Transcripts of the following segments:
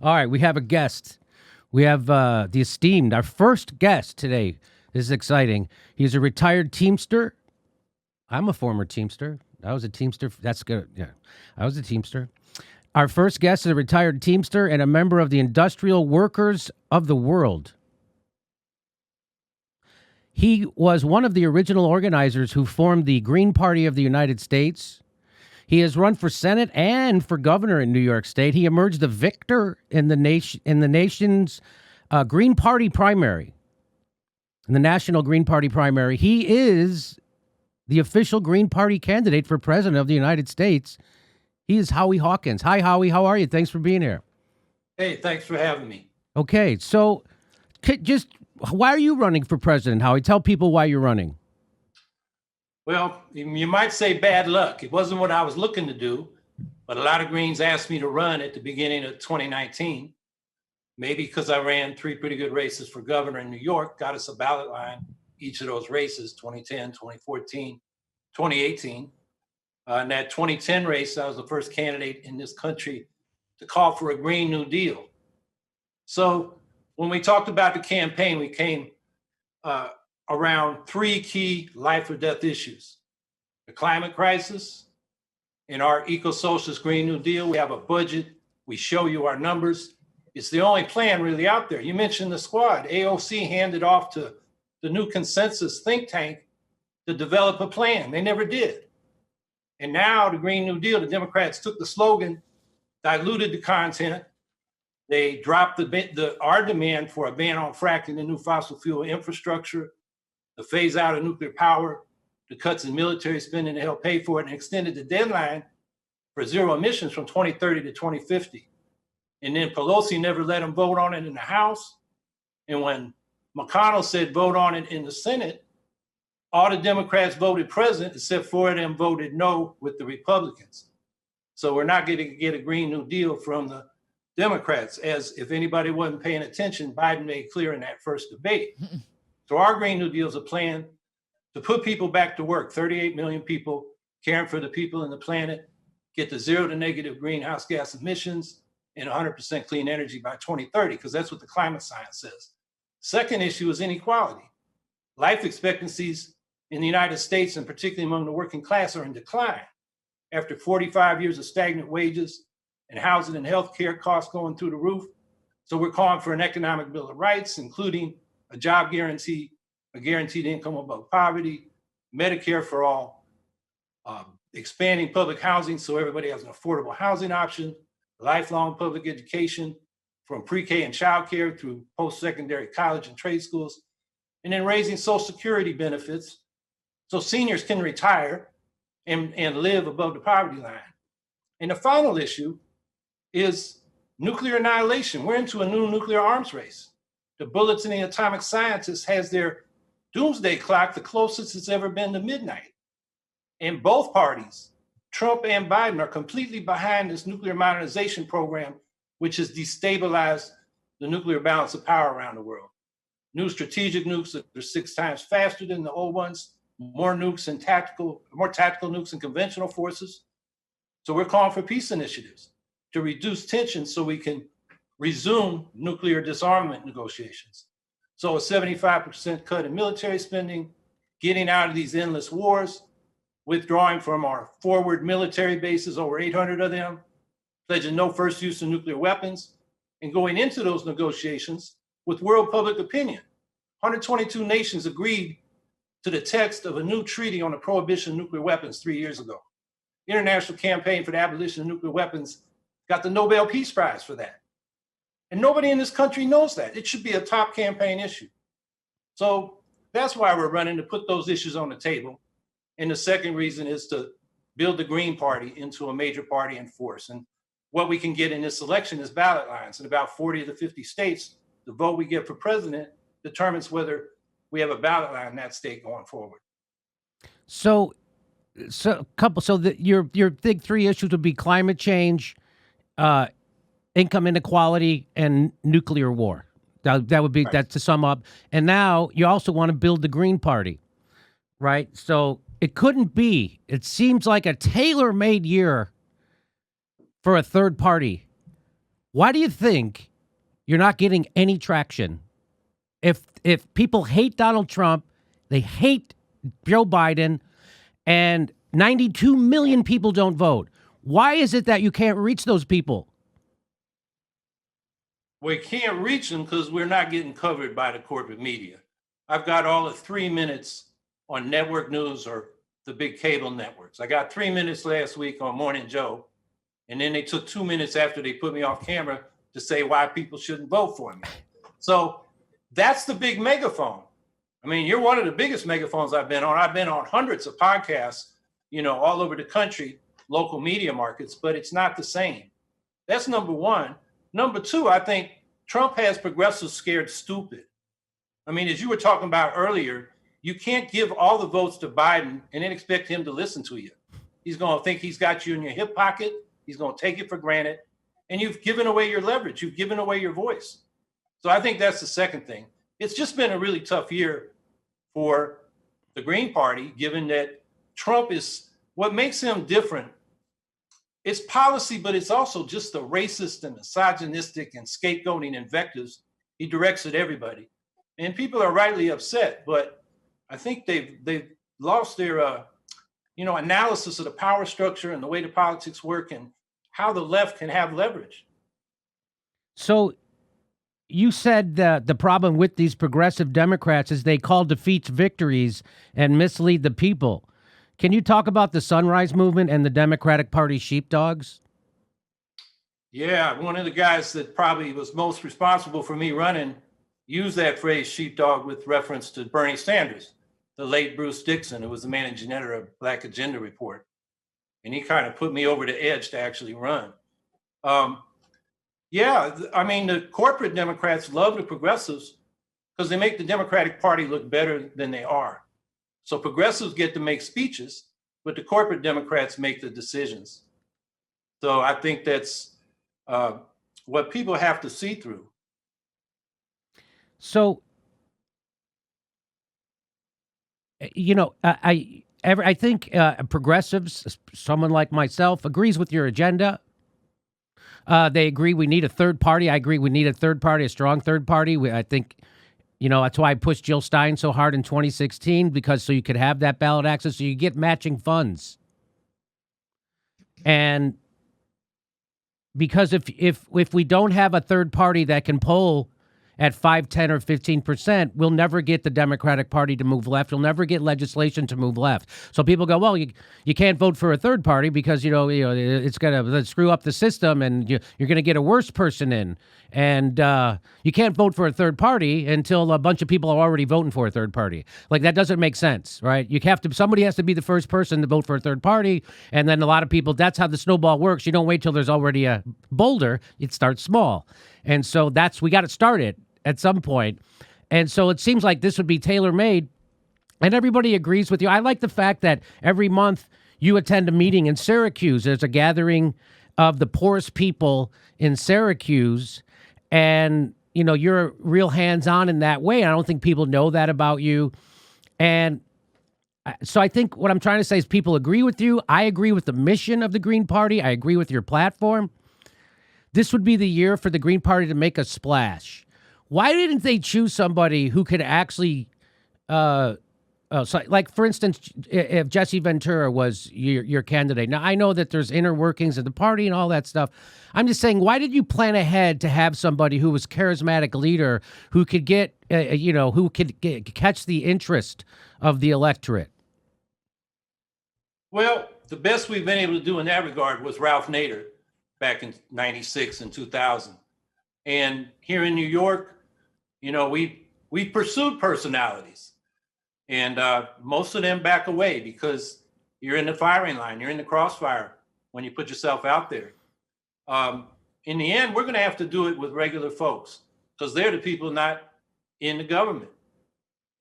All right, we have a guest. We have the esteemed, our first guest today. This is exciting. He's a retired Teamster. I'm a former Teamster. I was a Teamster. That's good. Yeah, I was a Teamster. Our first guest is a retired Teamster and a member of the Industrial Workers of the World. He was one of the original organizers who formed the Green Party of the United States. He has run for Senate and for governor in New York State. He emerged the victor in the nation's Green Party primary, in the National Green Party primary. He is the official Green Party candidate for president of the United States. He is Howie Hawkins. Hi, Howie. How are you? Thanks for being here. Hey, thanks for having me. Okay, so just why are you running for president, Howie? Tell people why you're running. Well, you might say bad luck. It wasn't what I was looking to do, but a lot of Greens asked me to run at the beginning of 2019. Maybe because I ran 3 pretty good races for governor in New York, got us a ballot line, each of those races, 2010, 2014, 2018. In that 2010 race, I was the first candidate in this country to call for a Green New Deal. So when we talked about the campaign, we came around 3 key life or death issues: the climate crisis. In our eco-socialist Green New Deal, we have a budget. We show you our numbers. It's the only plan really out there. You mentioned the squad. AOC handed off to the new consensus think tank to develop a plan. They never did. And now the Green New Deal, the Democrats took the slogan, diluted the content. They dropped our demand for a ban on fracking and new fossil fuel infrastructure, the phase out of nuclear power, the cuts in military spending to help pay for it, and extended the deadline for zero emissions from 2030 to 2050. And then Pelosi never let them vote on it in the House. And when McConnell said vote on it in the Senate, all the Democrats voted present, except 4 of them voted no with the Republicans. So we're not going to get a Green New Deal from the Democrats, as if anybody wasn't paying attention, Biden made clear in that first debate. So our Green New Deal is a plan to put people back to work, 38 million people, caring for the people and the planet, get to 0 to negative greenhouse gas emissions and 100% clean energy by 2030, because that's what the climate science says. Second issue is inequality. Life expectancies in the United States, and particularly among the working class, are in decline after 45 years of stagnant wages and housing and healthcare costs going through the roof. So we're calling for an economic bill of rights, including a job guarantee, a guaranteed income above poverty, Medicare for all, expanding public housing so everybody has an affordable housing option, lifelong public education from pre-K and childcare through post-secondary college and trade schools, and then raising Social Security benefits so seniors can retire and live above the poverty line. And the final issue is nuclear annihilation. We're into a new nuclear arms race. The bullets and the atomic scientists has their doomsday clock the closest it's ever been to midnight. And both parties, Trump and Biden, are completely behind this nuclear modernization program, which has destabilized the nuclear balance of power around the world. New strategic nukes that are 6 times faster than the old ones, more tactical nukes and conventional forces. So we're calling for peace initiatives to reduce tension so we can resume nuclear disarmament negotiations. So a 75% cut in military spending, getting out of these endless wars, withdrawing from our forward military bases, over 800 of them, pledging no first use of nuclear weapons, and going into those negotiations with world public opinion. 122 nations agreed to the text of a new treaty on the prohibition of nuclear weapons 3 years ago. The International Campaign for the Abolition of Nuclear Weapons got the Nobel Peace Prize for that. And nobody in this country knows that. It should be a top campaign issue. So that's why we're running, to put those issues on the table. And the second reason is to build the Green Party into a major party in force. And what we can get in this election is ballot lines. In about 40 of the 50 states, the vote we get for president determines whether we have a ballot line in that state going forward. So your big 3 issues would be climate change, income inequality, and nuclear war. That would be, right. That to sum up. And now you also want to build the Green Party, right? So it couldn't be. It seems like a tailor-made year for a third party Why do you think you're not getting any traction? If people hate Donald Trump, they hate Joe Biden, and 92 million people don't vote, why is it that you can't reach those people? We can't reach them because we're not getting covered by the corporate media. I've got all of 3 minutes on network news or the big cable networks. I got 3 minutes last week on Morning Joe, and then they took 2 minutes after they put me off camera to say why people shouldn't vote for me. So that's the big megaphone. I mean, you're one of the biggest megaphones I've been on. I've been on hundreds of podcasts, all over the country, local media markets, but it's not the same. That's number one. Number two, I think Trump has progressives scared stupid. I mean, as you were talking about earlier, you can't give all the votes to Biden and then expect him to listen to you. He's going to think he's got you in your hip pocket. He's going to take it for granted. And you've given away your leverage. You've given away your voice. So I think that's the second thing. It's just been a really tough year for the Green Party, given that Trump is, what makes him different, it's policy, but it's also just the racist and misogynistic and scapegoating invectives he directs at everybody. And people are rightly upset, but I think they've lost their analysis of the power structure and the way the politics work and how the left can have leverage. So you said that the problem with these progressive Democrats is they call defeats victories and mislead the people. Can you talk about the Sunrise Movement and the Democratic Party sheepdogs? Yeah, one of the guys that probably was most responsible for me running used that phrase sheepdog with reference to Bernie Sanders, the late Bruce Dixon, who was the managing editor of Black Agenda Report. And he kind of put me over the edge to actually run. I mean, the corporate Democrats love the progressives because they make the Democratic Party look better than they are. So progressives get to make speeches, but the corporate Democrats make the decisions. So I think that's what people have to see through. So, I think progressives, someone like myself, agrees with your agenda. They agree we need a third party. I agree we need a third party, a strong third party. I think, that's why I pushed Jill Stein so hard in 2016, because so you could have that ballot access, so you get matching funds. And because if we don't have a third party that can poll at 5, 10, or 15%, we'll never get the Democratic Party to move left. You'll never get legislation to move left. So people go, well, you can't vote for a third party because it's going to screw up the system, and you're going to get a worse person in. And you can't vote for a third party until a bunch of people are already voting for a third party. Like, that doesn't make sense, right? Somebody has to be the first person to vote for a third party, and then a lot of people. That's how the snowball works. You don't wait till there's already a boulder. It starts small. And so we got to start it at some point. And so it seems like this would be tailor-made, and everybody agrees with you. I like the fact that every month you attend a meeting in Syracuse. There's a gathering of the poorest people in Syracuse, and, you're real hands-on in that way. I don't think people know that about you. And so I think what I'm trying to say is people agree with you. I agree with the mission of the Green Party. I agree with your platform. This would be the year for the Green Party to make a splash. Why didn't they choose somebody who could actually, like, for instance, if Jesse Ventura was your candidate? Now, I know that there's inner workings of the party and all that stuff. I'm just saying, why did you plan ahead to have somebody who was charismatic leader, who could get, catch the interest of the electorate? Well, the best we've been able to do in that regard was Ralph Nader back in 96 and 2000. And here in New York, we pursued personalities, and most of them back away because you're in the firing line, you're in the crossfire when you put yourself out there. In the end, we're going to have to do it with regular folks because they're the people not in the government,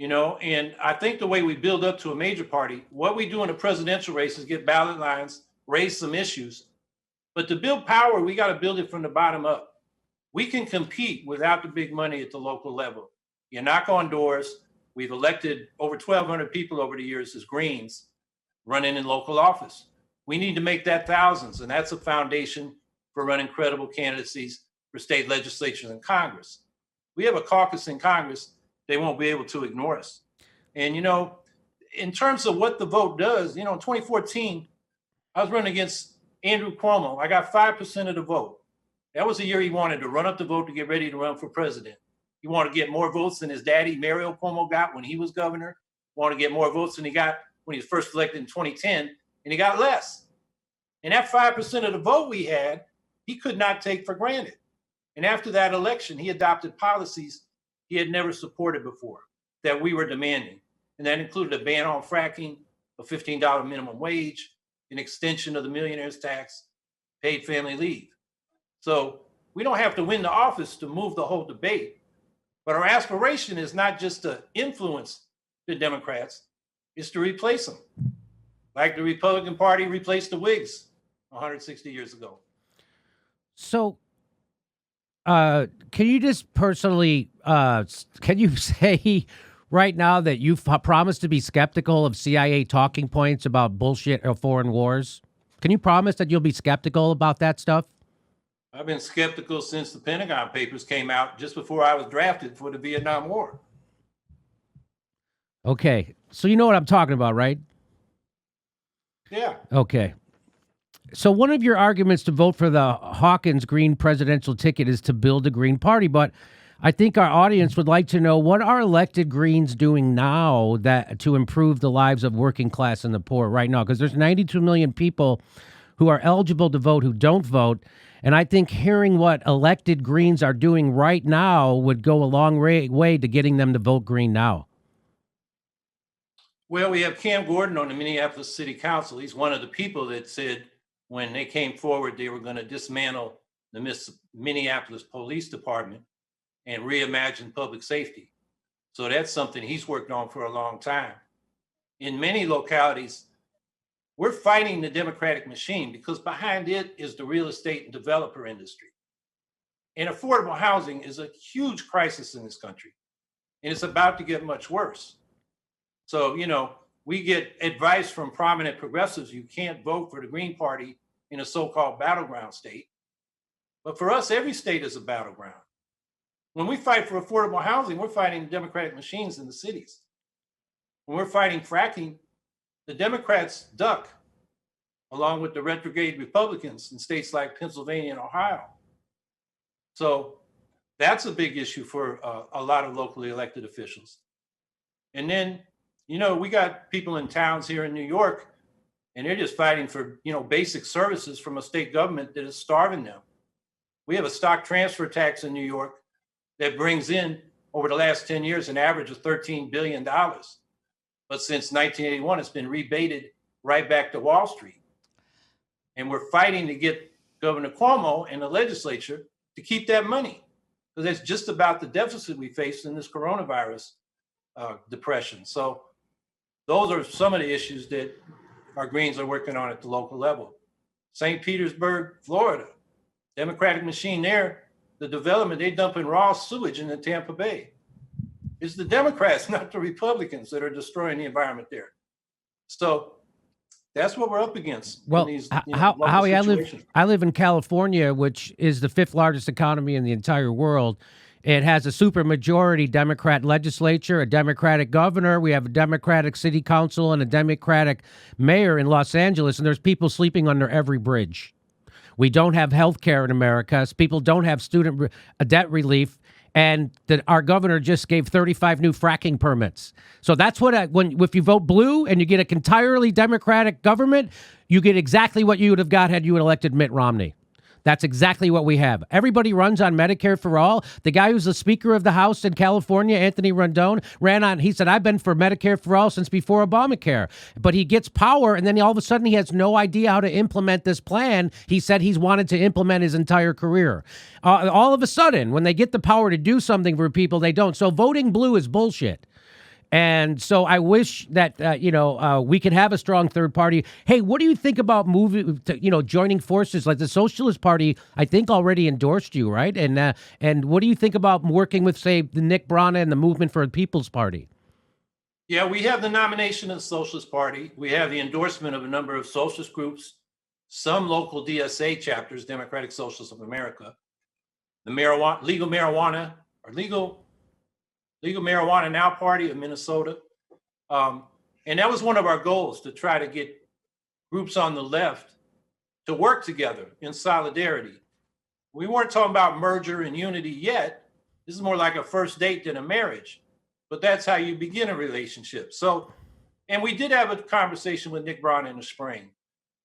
and I think the way we build up to a major party, what we do in a presidential race is get ballot lines, raise some issues. But to build power, we got to build it from the bottom up. We can compete without the big money at the local level. You knock on doors. We've elected over 1,200 people over the years as Greens running in local office. We need to make that thousands, and that's a foundation for running credible candidacies for state legislatures and Congress. We have a caucus in Congress. They won't be able to ignore us. And, in terms of what the vote does, in 2014, I was running against Andrew Cuomo. I got 5% of the vote. That was the year he wanted to run up the vote to get ready to run for president. He wanted to get more votes than his daddy, Mario Cuomo, got when he was governor. He wanted to get more votes than he got when he was first elected in 2010, and he got less. And that 5% of the vote we had, he could not take for granted. And after that election, he adopted policies he had never supported before that we were demanding. And that included a ban on fracking, a $15 minimum wage, an extension of the millionaire's tax, paid family leave. So we don't have to win the office to move the whole debate. But our aspiration is not just to influence the Democrats, it's to replace them. Like the Republican Party replaced the Whigs 160 years ago. So, can you just personally, can you say right now that you've promised to be skeptical of CIA talking points about bullshit or foreign wars? Can you promise that you'll be skeptical about that stuff? I've been skeptical since the Pentagon Papers came out just before I was drafted for the Vietnam War. Okay. So you know what I'm talking about, right? Yeah. Okay. So one of your arguments to vote for the Hawkins Green presidential ticket is to build a Green Party, but I think our audience would like to know, what are elected Greens doing now that to improve the lives of working class and the poor right now? Because there's 92 million people who are eligible to vote who don't vote. And I think hearing what elected Greens are doing right now would go a long way to getting them to vote Green now. Well, we have Cam Gordon on the Minneapolis City Council. He's one of the people that said when they came forward, they were going to dismantle the Minneapolis Police Department and reimagine public safety. So that's something he's worked on for a long time. In many localities, we're fighting the Democratic machine because behind it is the real estate and developer industry. And affordable housing is a huge crisis in this country, and it's about to get much worse. So, we get advice from prominent progressives: you can't vote for the Green Party in a so-called battleground state. But for us, every state is a battleground. When we fight for affordable housing, we're fighting Democratic machines in the cities. When we're fighting fracking, the Democrats duck, along with the retrograde Republicans in states like Pennsylvania and Ohio. So that's a big issue for a lot of locally elected officials. And then, we got people in towns here in New York, and they're just fighting for, basic services from a state government that is starving them. We have a stock transfer tax in New York that brings in, over the last 10 years, an average of $13 billion. But since 1981, it's been rebated right back to Wall Street. And we're fighting to get Governor Cuomo and the legislature to keep that money, because it's just about the deficit we face in this coronavirus depression. So those are some of the issues that our Greens are working on at the local level. St. Petersburg, Florida, Democratic machine there, the development, they dumping raw sewage into Tampa Bay. It's the Democrats, not the Republicans, that are destroying the environment there. So that's what we're up against. Well, Howie, I live in California, which is the 5th largest economy in the entire world. It has a supermajority Democrat legislature, a Democratic governor. We have a Democratic city council and a Democratic mayor in Los Angeles, and there's people sleeping under every bridge. We don't have health care in America. People don't have student debt relief. And our governor just gave 35 new fracking permits. So that's what, if you vote blue and you get an entirely Democratic government, you get exactly what you would have got had you elected Mitt Romney. That's exactly what we have. Everybody runs on Medicare for all. The guy who's the Speaker of the House in California, Anthony Rendon, he said, I've been for Medicare for all since before Obamacare. But he gets power, and then all of a sudden he has no idea how to implement this plan he said he's wanted to implement his entire career. All of a sudden, when they get the power to do something for people, they don't. So voting blue is bullshit. And so I wish that, we could have a strong third party. Hey, what do you think about joining forces? Like the Socialist Party, I think already endorsed you, right? And what do you think about working with, say, the Nick Brana and the Movement for the People's Party? Yeah, we have the nomination of the Socialist Party. We have the endorsement of a number of socialist groups, some local DSA chapters, Democratic Socialists of America. the legal marijuana now party of Minnesota. And that was one of our goals, to try to get groups on the left to work together in solidarity. We weren't talking about merger and unity yet. This is more like a first date than a marriage, but that's how you begin a relationship. So, and we did have a conversation with Nick Brown in the spring,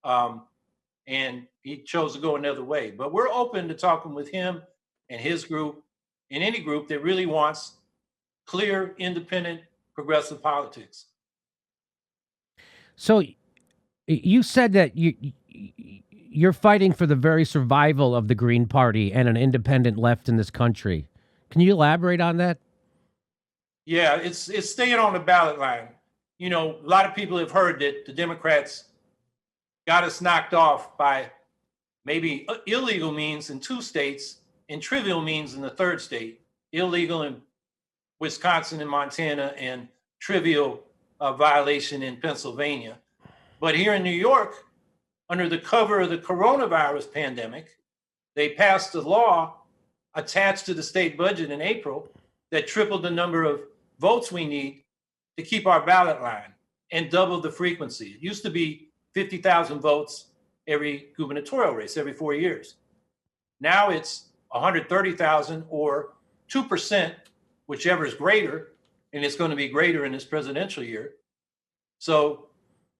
and he chose to go another way. But we're open to talking with him and his group, and any group that really wants clear, independent, progressive politics. So you said that you're fighting for the very survival of the Green Party and an independent left in this country. Can you elaborate on that? Yeah, it's staying on the ballot line. You know, a lot of people have heard that the Democrats got us knocked off by maybe illegal means in 2 states and trivial means in the 3rd state. Illegal in Wisconsin and Montana, and trivial violation in Pennsylvania. But here in New York, under the cover of the coronavirus pandemic, they passed a law attached to the state budget in April that tripled the number of votes we need to keep our ballot line and doubled the frequency. It used to be 50,000 votes every gubernatorial race, every 4 years. Now it's 130,000 or 2%, whichever is greater, and it's going to be greater in this presidential year. So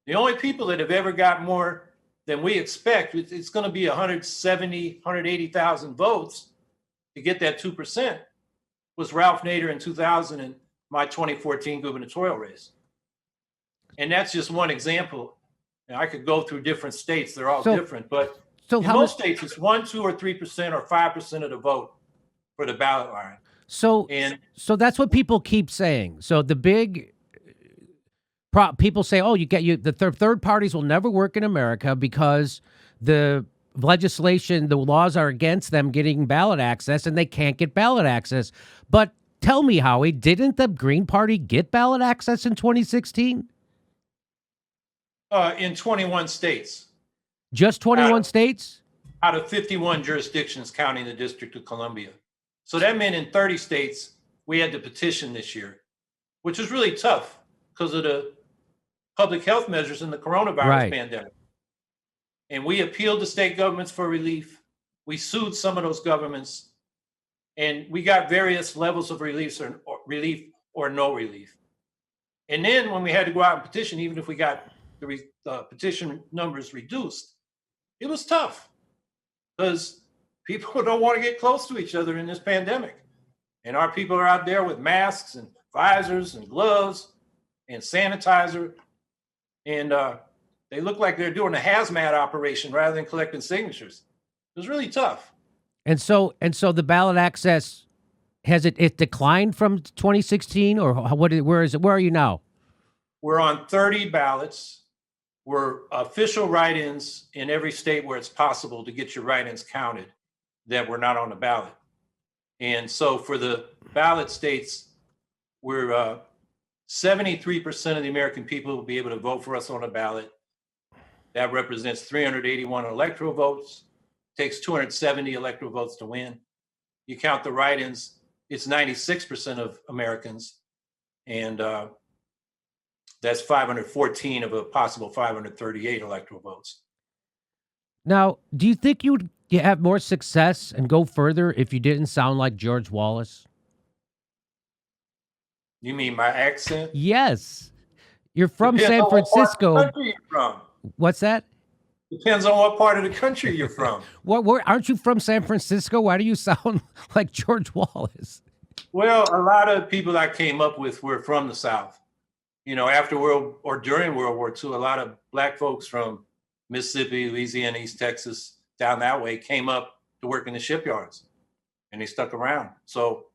the only people that have ever got more than we expect, it's going to be 170, 180,000 votes to get that 2%, was Ralph Nader in 2000 and my 2014 gubernatorial race. And that's just one example. Now, I could go through different states. They're all different, but in most states, it's 1, 2, or 3% or 5% of the vote for the ballot line. So that's what people keep saying. So the big people say, oh, the third parties will never work in America because the legislation, the laws are against them getting ballot access, and they can't get ballot access. But tell me, Howie, didn't the Green Party get ballot access in 2016? In 21 states. Just 21 states? Out of 51 jurisdictions, counting the District of Columbia. So that meant in 30 states, we had to petition this year, which was really tough because of the public health measures in the coronavirus pandemic. And we appealed to state governments for relief. We sued some of those governments, and we got various levels of relief or no relief. And then when we had to go out and petition, even if we got the petition numbers reduced, it was tough because people don't want to get close to each other in this pandemic. And our people are out there with masks and visors and gloves and sanitizer. And they look like they're doing a hazmat operation rather than collecting signatures. It was really tough. And so the ballot access, has it declined from 2016, or where is it? Where are you now? We're on 30 ballots. We're official write-ins in every state where it's possible to get your write-ins counted that were not on the ballot. And so for the ballot states, we're 73% of the American people will be able to vote for us on a ballot. That represents 381 electoral votes. Takes 270 electoral votes to win. You count the write-ins, it's 96% of Americans. And that's 514 of a possible 538 electoral votes. Now, do you think you would have more success and go further if you didn't sound like George Wallace? You mean my accent? Yes. You're from San Francisco. What part of the country you're from? What's that? Depends on what part of the country you're from. Aren't you from San Francisco? Why do you sound like George Wallace? Well, a lot of people I came up with were from the South. You know, during World War II, a lot of Black folks from Mississippi, Louisiana, East Texas, down that way came up to work in the shipyards, and they stuck around. So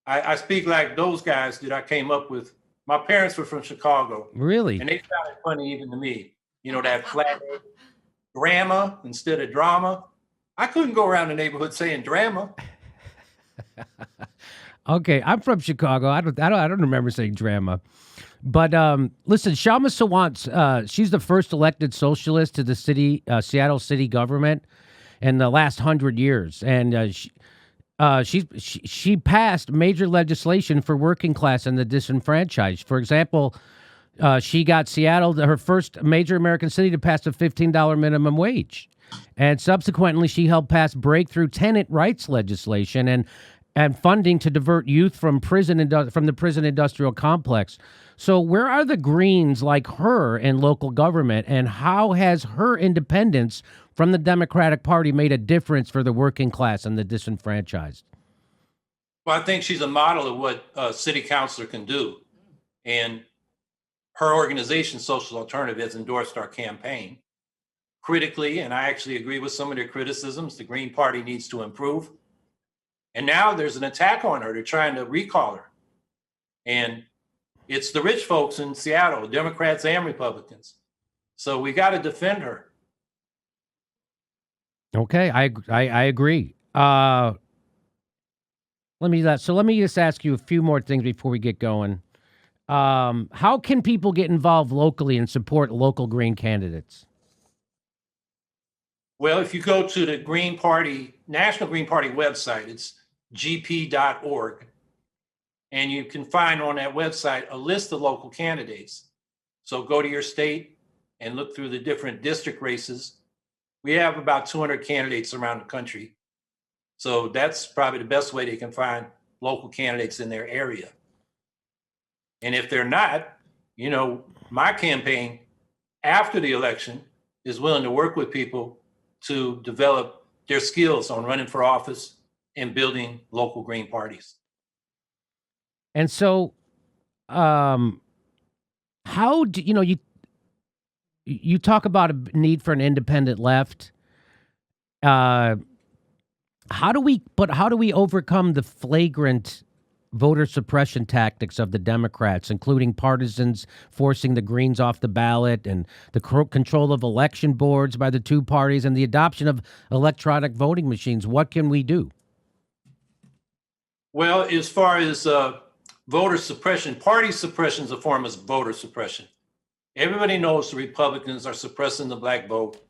I speak like those guys that I came up with. My parents were from Chicago. Really? And they found it funny even to me. You know, that flat drama instead of drama. I couldn't go around the neighborhood saying drama. Okay, I'm from Chicago. I don't remember saying drama. But listen, Kshama Sawant, she's the first elected socialist to the Seattle city government. in the last 100 years, and she passed major legislation for working class and the disenfranchised. For example, she got Seattle, her first major American city, to pass a $15 minimum wage. And subsequently, she helped pass breakthrough tenant rights legislation and funding to divert youth from the prison industrial complex. So where are the Greens like her in local government, and how has her independence from the Democratic Party made a difference for the working class and the disenfranchised? Well, I think she's a model of what a city councilor can do. And her organization, Social Alternative, has endorsed our campaign critically, and I actually agree with some of their criticisms. The Green Party needs to improve. And now there's an attack on her. They're trying to recall her. And it's the rich folks in Seattle, Democrats and Republicans. So we got to defend her. Okay, I agree. Let me just ask you a few more things before we get going. How can people get involved locally and support local Green candidates? Well, if you go to the Green Party, National Green Party website, it's gp.org. And you can find on that website a list of local candidates. So go to your state and look through the different district races. We have about 200 candidates around the country. So that's probably the best way they can find local candidates in their area. And if they're not, my campaign after the election is willing to work with people to develop their skills on running for office and building local Green parties. And so, how do you talk about a need for an independent left? How do we overcome the flagrant voter suppression tactics of the Democrats, including partisans forcing the Greens off the ballot and the control of election boards by the two parties and the adoption of electronic voting machines? What can we do? Well, as far as voter suppression, party suppression is a form of voter suppression. Everybody knows the Republicans are suppressing the black vote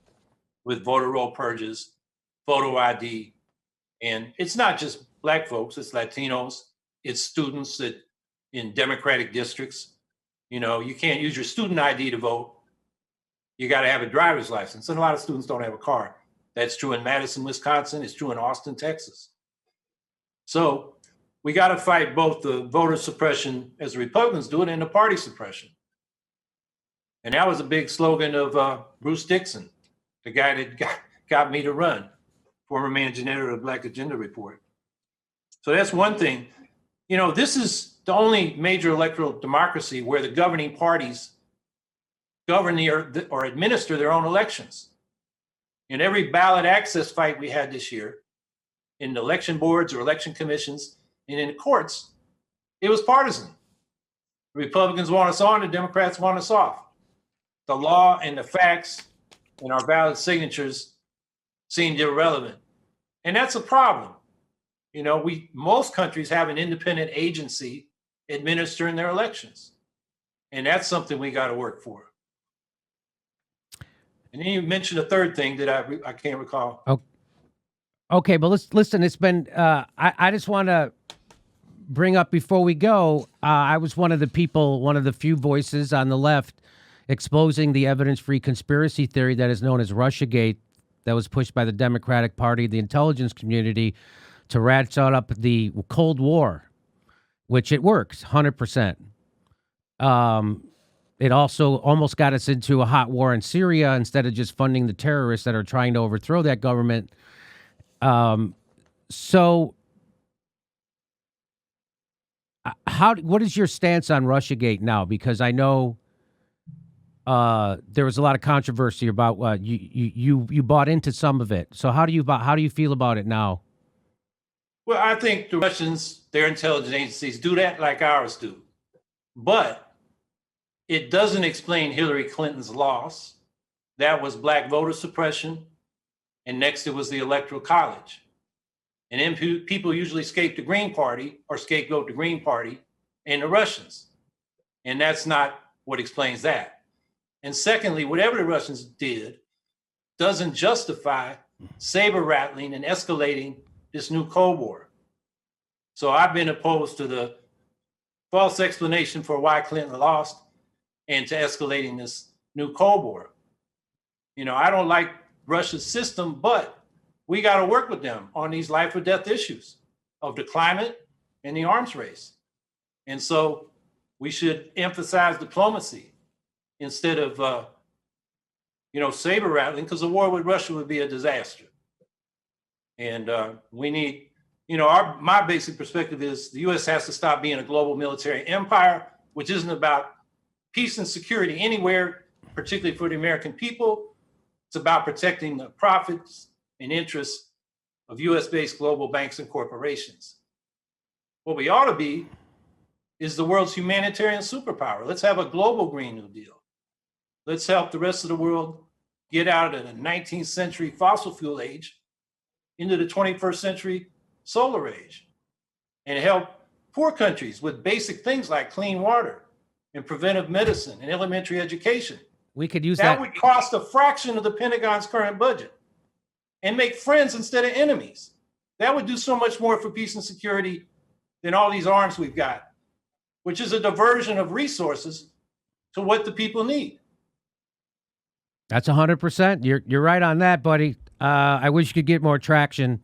with voter roll purges, photo ID. And it's not just black folks, it's Latinos, it's students in Democratic districts. You can't use your student ID to vote. You got to have a driver's license. And a lot of students don't have a car. That's true in Madison, Wisconsin. It's true in Austin, Texas. So we got to fight both the voter suppression as the Republicans do it and the party suppression. And that was a big slogan of Bruce Dixon, the guy that got me to run, former managing editor of the Black Agenda Report. So that's one thing. This is the only major electoral democracy where the governing parties govern or administer their own elections. In every ballot access fight we had this year, in the election boards or election commissions, and in the courts, it was partisan. The Republicans want us on, the Democrats want us off. The law and the facts and our ballot signatures seemed irrelevant. And that's a problem. Most countries have an independent agency administering their elections. And that's something we got to work for. And then you mentioned a third thing that I can't recall. Oh, okay, but listen, it's been, I just want to bring up before we go, I was one of the few voices on the left exposing the evidence-free conspiracy theory that is known as Russiagate that was pushed by the Democratic Party, the intelligence community, to ratchet up the Cold War, which it works 100%. It also almost got us into a hot war in Syria instead of just funding the terrorists that are trying to overthrow that government. So what is your stance on Russiagate now? Because I know there was a lot of controversy about you bought into some of it. So how do you feel about it now? Well, I think the Russians, their intelligence agencies, do that like ours do. But it doesn't explain Hillary Clinton's loss. That was black voter suppression. And next it was the Electoral College. And then people usually scapegoat the Green Party and the Russians. And that's not what explains that. And secondly, whatever the Russians did doesn't justify saber rattling and escalating this new Cold War. So I've been opposed to the false explanation for why Clinton lost and to escalating this new Cold War. You know, I don't like Russia's system, but we got to work with them on these life or death issues of the climate and the arms race. And so we should emphasize diplomacy instead of, saber rattling, because a war with Russia would be a disaster. And we need, my basic perspective is the U.S. has to stop being a global military empire, which isn't about peace and security anywhere, particularly for the American people. It's about protecting the profits and interests of U.S.-based global banks and corporations. What we ought to be is the world's humanitarian superpower. Let's have a global Green New Deal. Let's help the rest of the world get out of the 19th century fossil fuel age into the 21st century solar age, and help poor countries with basic things like clean water and preventive medicine and elementary education. We could use that. That would cost a fraction of the Pentagon's current budget and make friends instead of enemies. That would do so much more for peace and security than all these arms we've got, which is a diversion of resources to what the people need. That's 100%. You're right on that, buddy. I wish you could get more traction.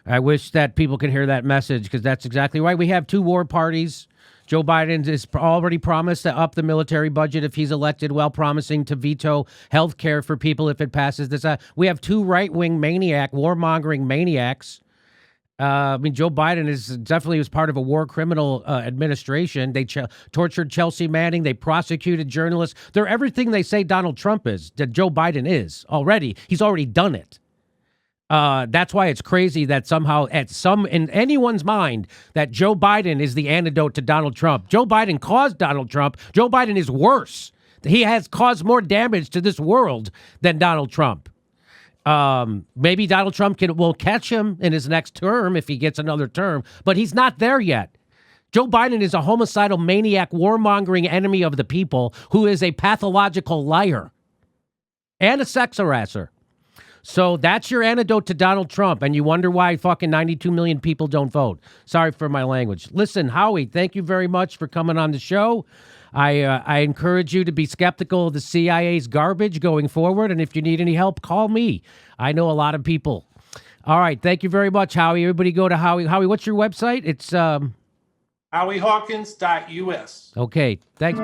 I wish that people could hear that message, because that's exactly right. We have two war parties. Joe Biden has already promised to up the military budget if he's elected, while promising to veto health care for people if it passes this. We have two right-wing warmongering maniacs. Joe Biden was part of a war criminal administration. They tortured Chelsea Manning. They prosecuted journalists. They're everything they say Donald Trump is, that Joe Biden is already. He's already done it. That's why it's crazy that somehow in anyone's mind that Joe Biden is the antidote to Donald Trump. Joe Biden caused Donald Trump. Joe Biden is worse. He has caused more damage to this world than Donald Trump. Maybe Donald Trump will catch him in his next term if he gets another term, but he's not there yet. Joe Biden is a homicidal maniac, warmongering enemy of the people who is a pathological liar and a sex harasser. So that's your antidote to Donald Trump, and you wonder why fucking 92 million people don't vote. Sorry for my language. Listen, Howie, thank you very much for coming on the show. I encourage you to be skeptical of the CIA's garbage going forward, and if you need any help, call me. I know a lot of people. All right, thank you very much, Howie. Everybody go to Howie. Howie, what's your website? It's HowieHawkins.us. Okay, thanks.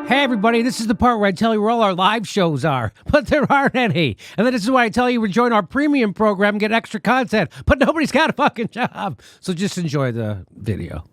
Hey, everybody, this is the part where I tell you where all our live shows are, but there aren't any. And then this is why I tell you to join our premium program and get extra content, but nobody's got a fucking job. So just enjoy the video.